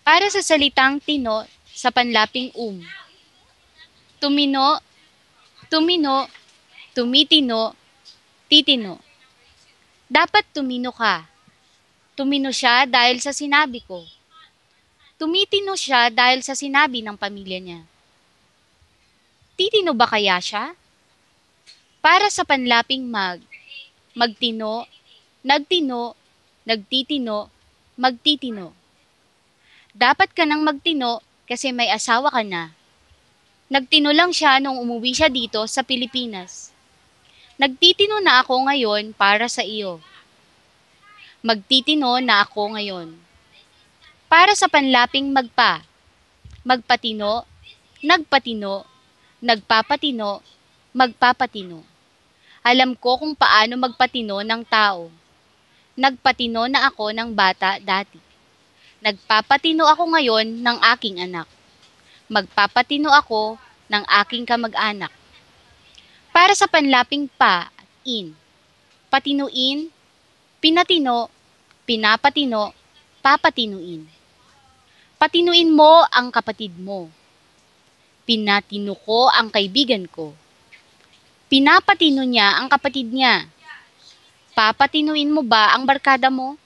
Para sa salitang tino sa panlaping tumino, tumino, tumitino, titino. Dapat tumino ka. Tumino siya dahil sa sinabi ko. Tumitino siya dahil sa sinabi ng pamilya niya. Titino ba kaya siya? Para sa panlaping magtino, nagtino, nagtitino, magtitino. Dapat ka nang magtino kasi may asawa ka na. Nagtino lang siya nung umuwi siya dito sa Pilipinas. Nagtitino na ako ngayon para sa iyo. Magtitino na ako ngayon. Para sa panlaping magpatino, nagpatino, nagpapatino, magpapatino. Alam ko kung paano magpatino ng tao. Nagpatino na ako ng bata dati. Nagpapatino ako ngayon ng aking anak. Magpapatino ako ng aking kamag-anak. Para sa panlaping patinuin, pinatino, pinapatino, papatinuin. Patinuin mo ang kapatid mo. Pinatino ko ang kaibigan ko. Pinapatino niya ang kapatid niya. Papatinuin mo ba ang barkada mo?